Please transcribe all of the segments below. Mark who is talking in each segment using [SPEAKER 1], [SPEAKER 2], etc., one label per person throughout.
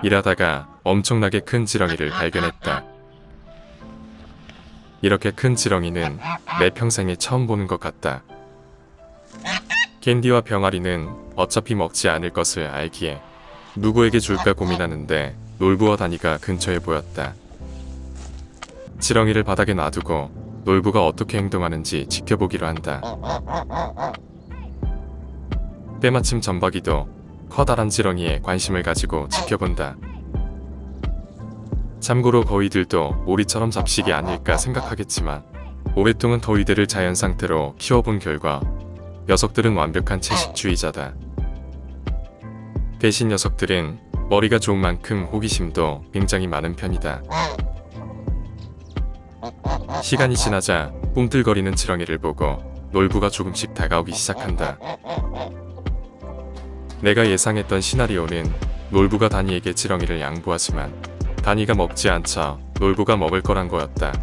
[SPEAKER 1] 일하다가 엄청나게 큰 지렁이를 발견했다. 이렇게 큰 지렁이는 내 평생에 처음 보는 것 같다. 캔디와 병아리는 어차피 먹지 않을 것을 알기에 누구에게 줄까 고민하는데 놀부와 다니가 근처에 보였다. 지렁이를 바닥에 놔두고 놀부가 어떻게 행동하는지 지켜보기로 한다. 때마침 점박이도 커다란 지렁이에 관심을 가지고 지켜본다. 참고로 거위들도 오리처럼 잡식이 아닐까 생각하겠지만 오랫동안 거위들을 자연 상태로 키워본 결과 녀석들은 완벽한 채식주의자다. 대신 녀석들은 머리가 좋은 만큼 호기심도 굉장히 많은 편이다. 시간이 지나자 꿈틀거리는 지렁이를 보고 놀부가 조금씩 다가오기 시작한다. 내가 예상했던 시나리오는 놀부가 다니에게 지렁이를 양보하지만 다니가 먹지 않자 놀부가 먹을 거란 거였다.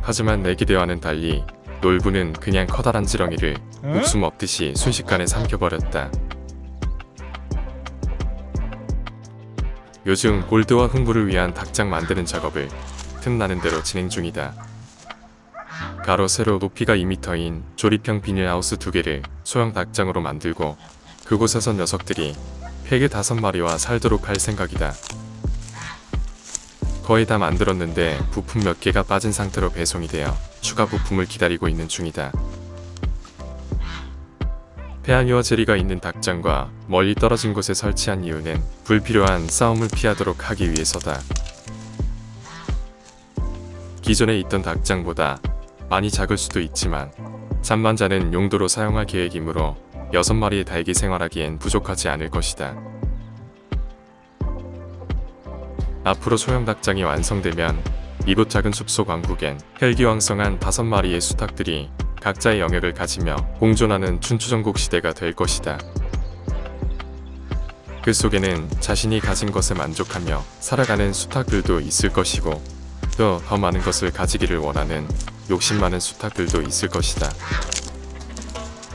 [SPEAKER 1] 하지만 내 기대와는 달리 놀부는 그냥 커다란 지렁이를 육수 먹듯이 순식간에 삼켜버렸다. 요즘 골드와 흥부를 위한 닭장 만드는 작업을 틈나는 대로 진행 중이다. 가로 세로 높이가 2m인 조립형 비닐하우스 2개를 소형 닭장으로 만들고 그곳에선 녀석들이 팩에 5마리와 살도록 할 생각이다. 거의 다 만들었는데 부품 몇 개가 빠진 상태로 배송이 되어 추가 부품을 기다리고 있는 중이다. 태양이와 제리가 있는 닭장과 멀리 떨어진 곳에 설치한 이유는 불필요한 싸움을 피하도록 하기 위해서다. 기존에 있던 닭장보다 많이 작을 수도 있지만 잠만 자는 용도로 사용할 계획이므로 6마리의 닭이 생활하기엔 부족하지 않을 것이다. 앞으로 소형 닭장이 완성되면 이곳 작은 숲속 왕국엔 혈기왕성한 5마리의 수탉들이 각자의 영역을 가지며 공존하는 춘추전국 시대가 될 것이다. 그 속에는 자신이 가진 것에 만족하며 살아가는 수탉들도 있을 것이고 또 더 많은 것을 가지기를 원하는 욕심 많은 수탉들도 있을 것이다.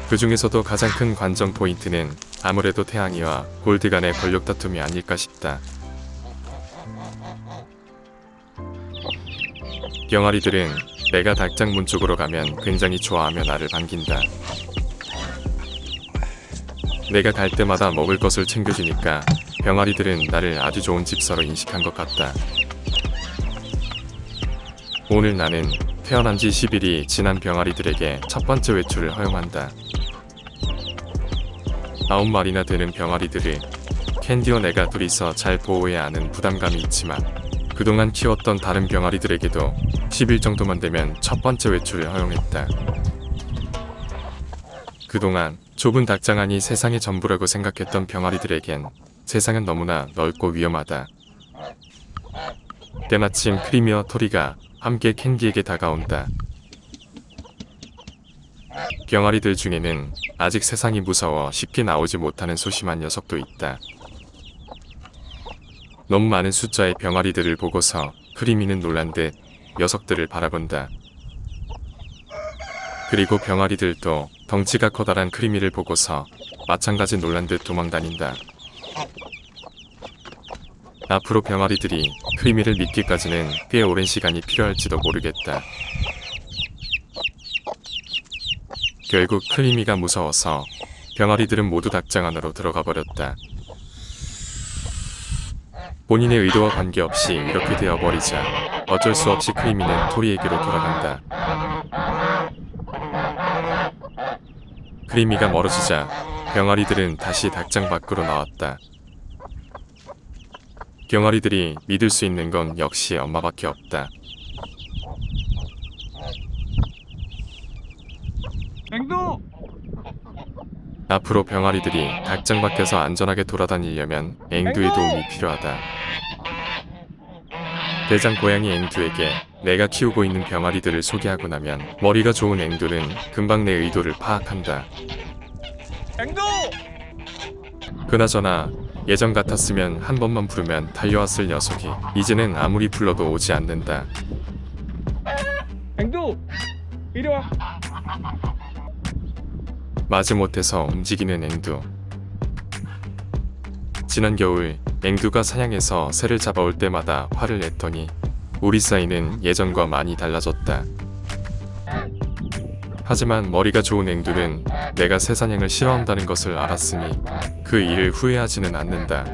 [SPEAKER 1] 그 중에서도 가장 큰 관전 포인트는 아무래도 태양이와 골드 간의 권력 다툼이 아닐까 싶다. 병아리들은 내가 닭장 문 쪽으로 가면 굉장히 좋아하며 나를 반긴다. 내가 갈 때마다 먹을 것을 챙겨주니까 병아리들은 나를 아주 좋은 집사로 인식한 것 같다. 오늘 나는 태어난 지 10일이 지난 병아리들에게 첫 번째 외출을 허용한다. 9마리나 되는 병아리들을 캔디와 내가 둘이서 잘 보호해야 하는 부담감이 있지만 그동안 키웠던 다른 병아리들에게도 10일 정도만 되면 첫 번째 외출을 허용했다. 그동안 좁은 닭장 안이 세상의 전부라고 생각했던 병아리들에겐 세상은 너무나 넓고 위험하다. 때마침 크리미와 토리가 함께 캔디에게 다가온다. 병아리들 중에는 아직 세상이 무서워 쉽게 나오지 못하는 소심한 녀석도 있다. 너무 많은 숫자의 병아리들을 보고서 크리미는 놀란 듯 녀석들을 바라본다. 그리고 병아리들도 덩치가 커다란 크리미를 보고서 마찬가지 놀란 듯 도망다닌다. 앞으로 병아리들이 크리미를 믿기까지는 꽤 오랜 시간이 필요할지도 모르겠다. 결국 크리미가 무서워서 병아리들은 모두 닭장 안으로 들어가 버렸다. 본인의 의도와 관계없이 이렇게 되어버리자 어쩔 수 없이 크리미는 토리에게로 돌아간다. 크리미가 멀어지자 병아리들은 다시 닭장 밖으로 나왔다. 병아리들이 믿을 수 있는 건 역시 엄마밖에 없다.
[SPEAKER 2] 앵두!
[SPEAKER 1] 앞으로 병아리들이 닭장 밖에서 안전하게 돌아다니려면 앵두의 도움이 필요하다. 대장 고양이 앵두에게 내가 키우고 있는 병아리들을 소개하고 나면 머리가 좋은 앵두는 금방 내 의도를 파악한다.
[SPEAKER 2] 앵두!
[SPEAKER 1] 그나저나 예전 같았으면 한 번만 부르면 달려왔을 녀석이 이제는 아무리 불러도 오지 않는다.
[SPEAKER 2] 앵두! 이리 와!
[SPEAKER 1] 마지못해서 움직이는 앵두. 지난 겨울 앵두가 사냥해서 새를 잡아올 때마다 화를 냈더니 우리 사이는 예전과 많이 달라졌다. 하지만 머리가 좋은 앵두는 내가 새 사냥을 싫어한다는 것을 알았으니 그 일을 후회하지는 않는다.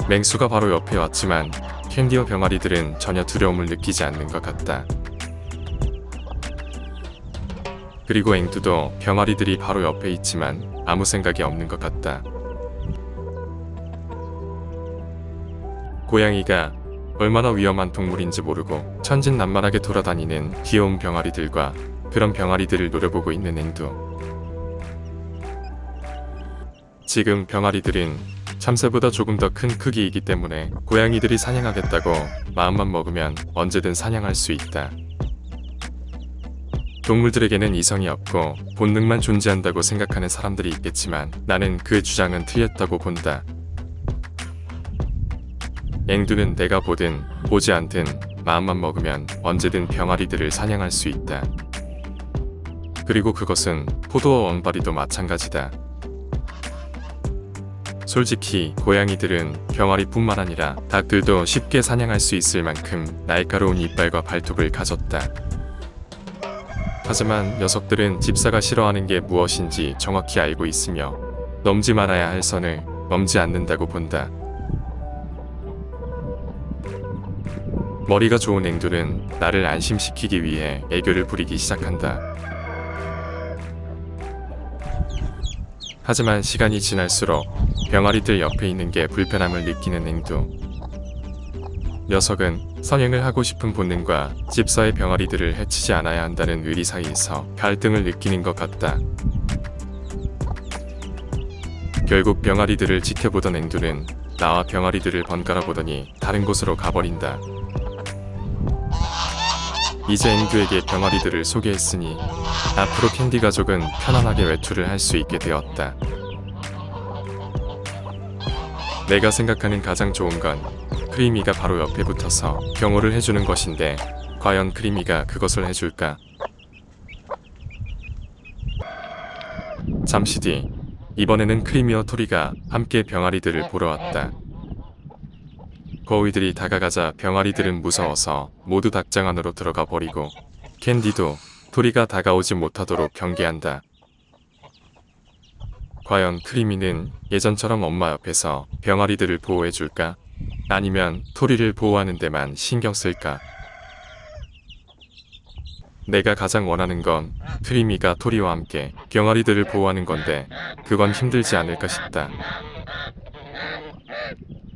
[SPEAKER 1] 맹수가 바로 옆에 왔지만 캔디와 병아리들은 전혀 두려움을 느끼지 않는 것 같다. 그리고 앵두도 병아리들이 바로 옆에 있지만 아무 생각이 없는 것 같다. 고양이가 얼마나 위험한 동물인지 모르고 천진난만하게 돌아다니는 귀여운 병아리들과 그런 병아리들을 노려보고 있는 앵두. 지금 병아리들은 참새보다 조금 더 큰 크기이기 때문에 고양이들이 사냥하겠다고 마음만 먹으면 언제든 사냥할 수 있다. 동물들에게는 이성이 없고 본능만 존재한다고 생각하는 사람들이 있겠지만 나는 그 주장은 틀렸다고 본다. 앵두는 내가 보든 보지 않든 마음만 먹으면 언제든 병아리들을 사냥할 수 있다. 그리고 그것은 포도와 왕바리도 마찬가지다. 솔직히 고양이들은 병아리뿐만 아니라 닭들도 쉽게 사냥할 수 있을 만큼 날카로운 이빨과 발톱을 가졌다. 하지만 녀석들은 집사가 싫어하는 게 무엇인지 정확히 알고 있으며 넘지 말아야 할 선을 넘지 않는다고 본다. 머리가 좋은 앵두는 나를 안심시키기 위해 애교를 부리기 시작한다. 하지만 시간이 지날수록 병아리들 옆에 있는 게 불편함을 느끼는 앵두. 녀석은 선행을 하고 싶은 본능과 집사의 병아리들을 해치지 않아야 한다는 의리 사이에서 갈등을 느끼는 것 같다. 결국 병아리들을 지켜보던 앵두는 나와 병아리들을 번갈아 보더니 다른 곳으로 가버린다. 이제 앵두에게 병아리들을 소개했으니 앞으로 캔디 가족은 편안하게 외출을 할 수 있게 되었다. 내가 생각하는 가장 좋은 건 크리미가 바로 옆에 붙어서 경호를 해주는 것인데 과연 크리미가 그것을 해줄까? 잠시 뒤 이번에는 크리미와 토리가 함께 병아리들을 보러 왔다. 거위들이 다가가자 병아리들은 무서워서 모두 닭장 안으로 들어가 버리고 캔디도 토리가 다가오지 못하도록 경계한다. 과연 크리미는 예전처럼 엄마 옆에서 병아리들을 보호해줄까? 아니면 토리를 보호하는 데만 신경 쓸까? 내가 가장 원하는 건 크리미가 토리와 함께 병아리들을 보호하는 건데 그건 힘들지 않을까 싶다.